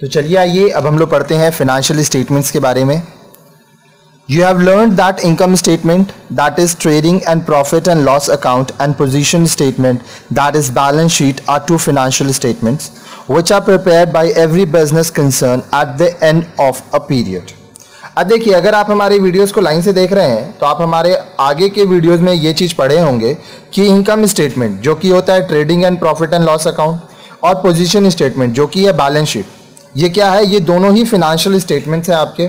तो चलिए आइए अब हम लोग पढ़ते हैं फाइनेंशियल स्टेटमेंट्स के बारे में। You have learned that income statement, that is trading and profit and loss account, and position statement, that is balance sheet, are two financial statements which are prepared by every business concern at the end of a period. अब देखिए, अगर आप हमारे videos को line से देख रहे हैं तो आप हमारे आगे के वीडियोस में ये चीज़ पढ़े होंगे कि इनकम स्टेटमेंट जो कि होता है trading and profit and loss account, और पोजीशन स्टेटमेंट जो कि है बैलेंस शीट। ये क्या है? ये दोनों ही फाइनेंशियल स्टेटमेंट्स हैं आपके।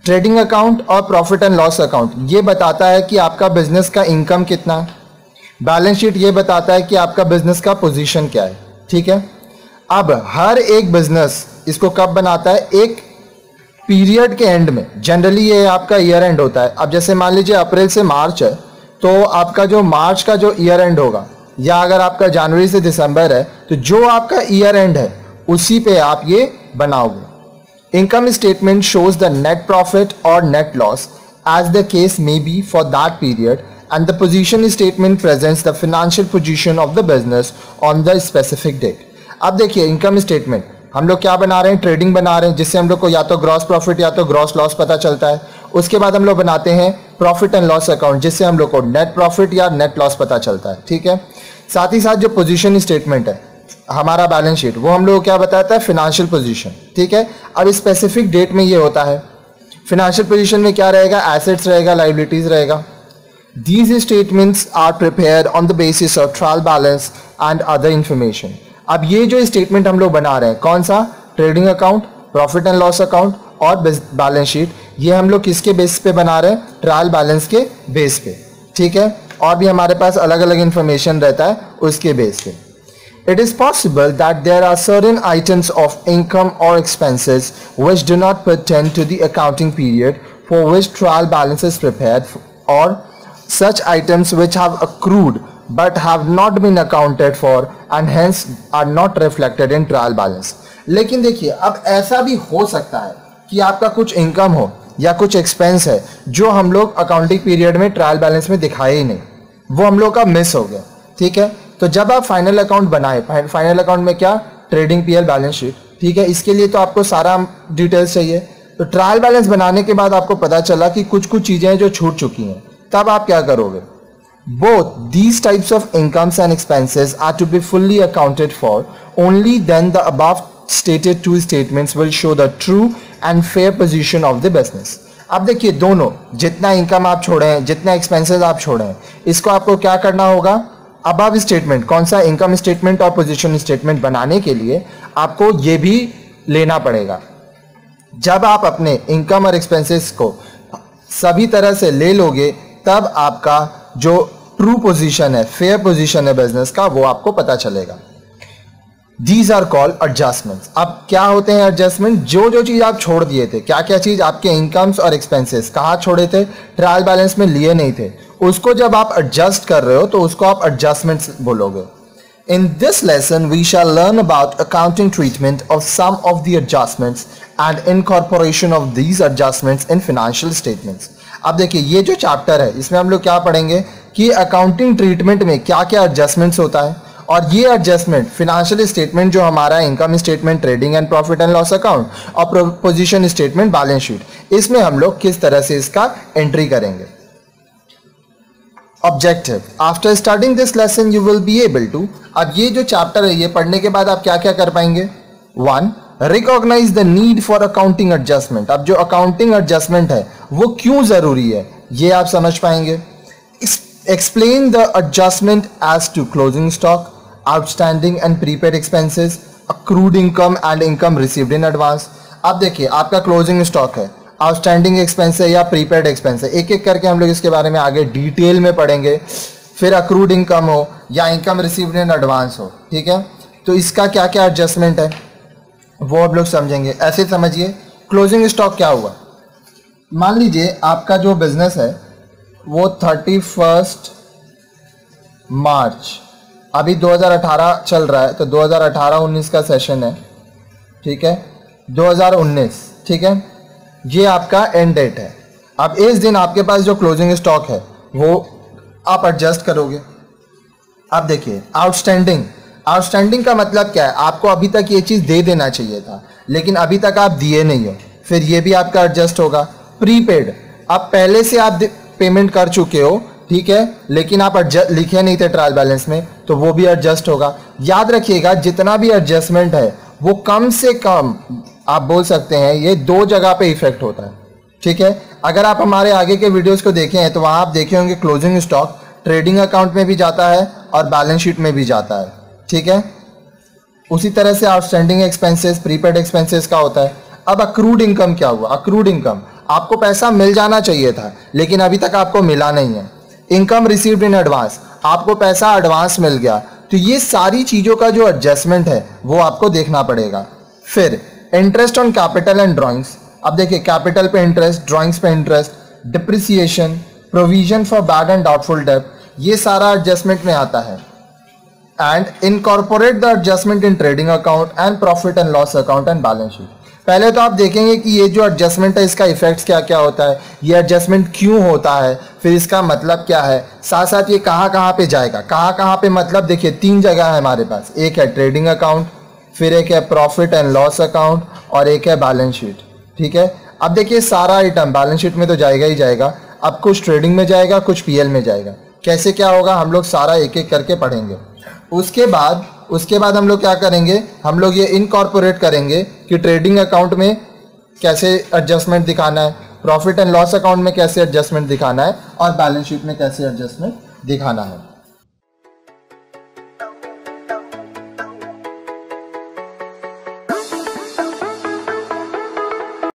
ट्रेडिंग अकाउंट और प्रॉफिट एंड लॉस अकाउंट ये बताता है कि आपका बिजनेस का इनकम कितना है। बैलेंस शीट ये बताता है कि आपका बिजनेस का पोजीशन क्या है। ठीक है, अब हर एक बिजनेस इसको कब बनाता है? एक पीरियड के एंड में। जनरली ये आपका ईयर एंड होता है। अब जैसे मान लीजिए अप्रैल से मार्च है, तो आपका जो मार्च का जो ईयर एंड होगा, या अगर आपका जनवरी से दिसंबर है, तो जो आपका ईयर एंड है उसी पे आप ये बनाओगे। Income statement shows the net profit or net loss as the case may be for that period, and the position statement presents the financial position of the business on the specific date. अब देखिए, income statement हम लोग क्या बना रहे हैं? Trading बना रहे हैं, जिससे हम लोग को या तो ग्रॉस प्रॉफिट या तो ग्रॉस लॉस पता चलता है। उसके बाद हम लोग बनाते हैं प्रॉफिट एंड लॉस अकाउंट, जिससे हम लोग को नेट प्रॉफिट या नेट लॉस पता चलता है। ठीक है, साथ ही साथ जो पोजिशन स्टेटमेंट है हमारा बैलेंस शीट, वो हम लोग को क्या बताता है? Financial position. ठीक है, अब स्पेसिफिक डेट में ये होता है। फाइनेंशियल पोजीशन में क्या रहेगा? एसेट्स रहेगा, लायबिलिटीज रहेगा। These statements are prepared on the basis of trial balance and other information. अब ये जो स्टेटमेंट हम लोग बना रहे हैं, कौन सा? Trading account, profit and loss account और बैलेंस शीट, ये हम लोग किसके बेस पे बना रहे हैं? ट्रायल बैलेंस के बेस पे। ठीक है, और भी हमारे पास अलग अलग इंफॉर्मेशन रहता है उसके बेस पे। It is possible that there are certain items of income or expenses which do not pertain to the accounting period for which trial balance is prepared, or such items which have accrued but have not been accounted for and hence are not reflected in trial balance. लेकिन देखिए, अब ऐसा भी हो सकता है कि आपका कुछ इनकम हो या कुछ एक्सपेंस है जो हम लोग अकाउंटिंग पीरियड में ट्रायल बैलेंस में दिखाए ही नहीं, वो हम लोग का मिस हो गया। ठीक है, तो जब आप फाइनल अकाउंट बनाए, फाइनल अकाउंट में क्या? Trading PL balance sheet. ठीक है, इसके लिए तो आपको सारा डिटेल्स चाहिए। तो ट्रायल बैलेंस बनाने के बाद आपको पता चला कि कुछ कुछ चीजें जो छूट चुकी हैं, तब आप क्या करोगे? Both these types of incomes and expenses are to be fully accounted for, only then the above stated two statements will show the true and fair position of the business. अब देखिए, दोनों जितना इनकम आप छोड़े हैं, जितना expenses आप छोड़े हैं, इसको आपको क्या करना होगा? अबव स्टेटमेंट, कौन सा? इनकम स्टेटमेंट और पोजीशन स्टेटमेंट बनाने के लिए आपको ये भी लेना पड़ेगा। जब आप अपने इनकम और एक्सपेंसेस को सभी तरह से ले लोगे, तब आपका जो ट्रू पोजीशन है, फेयर पोजीशन है बिजनेस का, वो आपको पता चलेगा। These are called adjustments. अब क्या होते हैं एडजस्टमेंट? जो जो चीज आप छोड़ दिए थे, क्या क्या चीज आपके इनकम्स और एक्सपेंसेस कहाँ छोड़े थे? ट्रायल बैलेंस में लिए नहीं थे, उसको जब आप एडजस्ट कर रहे हो तो उसको आप एडजस्टमेंट्स बोलोगे। In this lesson we shall learn about accounting treatment of some of the adjustments and incorporation of these adjustments in financial statements. अब देखिए, ये जो चैप्टर है इसमें हम लोग क्या पढ़ेंगे कि अकाउंटिंग ट्रीटमेंट में क्या क्या एडजस्टमेंट्स होता है, और ये एडजस्टमेंट फाइनेंशियल स्टेटमेंट जो हमारा income statement, trading and profit and loss account और पोजीशन स्टेटमेंट, बैलेंस शीट, इसमें हम लोग किस तरह से इसका एंट्री करेंगे। Objective: after starting this lesson you will be able to, अब ये जो चैप्टर है ये पढ़ने के बाद आप क्या क्या कर पाएंगे? 1. Recognise the need for accounting adjustment. अब जो अकाउंटिंग एडजस्टमेंट है वो क्यों जरूरी है, ये आप समझ पाएंगे। Explain the adjustment as to closing stock, outstanding and prepaid expenses, accrued income and income received in advance. अब देखिए, आपका क्लोजिंग स्टॉक है, आउटस्टैंडिंग एक्सपेंस है या प्रीपेड एक्सपेंस है, एक एक करके हम लोग इसके बारे में आगे डिटेल में पढ़ेंगे। फिर अक्रूड इनकम हो या इनकम रिसीव्ड इन एडवांस हो। ठीक है, तो इसका क्या क्या एडजस्टमेंट है वो आप लोग समझेंगे। ऐसे समझिए, क्लोजिंग स्टॉक क्या हुआ? मान लीजिए आपका जो बिजनेस है वो 31 मार्च, अभी 2018 चल रहा है, तो 2018-19 का सेशन है। ठीक है, 2019। ठीक है, ये आपका एंड डेट है। अब इस दिन आपके पास जो क्लोजिंग स्टॉक है वो आप एडजस्ट करोगे। अब देखिए, आउटस्टैंडिंग आउटस्टैंडिंग का मतलब क्या है, आपको अभी तक ये चीज़ दे देना चाहिए था लेकिन अभी तक आप दिए नहीं हो, फिर ये भी आपका एडजस्ट होगा। प्रीपेड, अब पहले से आप पेमेंट कर चुके हो, ठीक है, लेकिन आप लिखे नहीं थे ट्रायल बैलेंस में, तो वो भी एडजस्ट होगा। याद रखिएगा जितना भी एडजस्टमेंट है वो कम से कम आप बोल सकते हैं ये 2 जगह पे इफेक्ट होता है, ठीक है। अगर आप हमारे आगे के वीडियोस को देखे हैं तो वहाँ आप देखे होंगे क्लोजिंग स्टॉक ट्रेडिंग अकाउंट में भी जाता है और बैलेंस शीट में भी जाता है, ठीक है। उसी तरह से आउटस्टैंडिंग एक्सपेंसेस, प्रीपेड एक्सपेंसेस का होता है। अब अक्रूड इनकम क्या हुआ? अक्रूड इनकम, आपको पैसा मिल जाना चाहिए था लेकिन अभी तक आपको मिला नहीं है। इनकम रिसीव्ड इन एडवांस, आपको पैसा एडवांस मिल गया, तो ये सारी चीज़ों का जो एडजस्टमेंट है वो आपको देखना पड़ेगा। फिर interest on capital and drawings, अब देखिए कैपिटल पे इंटरेस्ट, ड्रॉइंग्स पे interest, depreciation, provision for bad and doubtful डेब्ट, ये सारा एडजस्टमेंट में आता है। And incorporate the adjustment in trading account and profit and loss account and balance sheet. पहले तो आप देखेंगे कि ये जो एडजस्टमेंट है इसका इफेक्ट्स क्या क्या होता है, ये एडजस्टमेंट क्यों होता है, फिर इसका मतलब क्या है, साथ साथ ये कहाँ कहाँ पे जाएगा। कहाँ कहाँ पे मतलब देखिए 3 जगह है हमारे पास, एक है ट्रेडिंग अकाउंट, फिर एक है प्रॉफिट एंड लॉस अकाउंट और एक है बैलेंस शीट, ठीक है। अब देखिए सारा आइटम बैलेंस शीट में तो जाएगा ही जाएगा, अब कुछ ट्रेडिंग में जाएगा, कुछ पीएल में जाएगा। कैसे क्या होगा हम लोग सारा एक एक करके पढ़ेंगे। उसके बाद हम लोग क्या करेंगे, हम लोग ये इनकॉर्पोरेट करेंगे कि ट्रेडिंग अकाउंट में कैसे एडजस्टमेंट दिखाना है, प्रॉफिट एंड लॉस अकाउंट में कैसे एडजस्टमेंट दिखाना है और बैलेंस शीट में कैसे एडजस्टमेंट दिखाना है।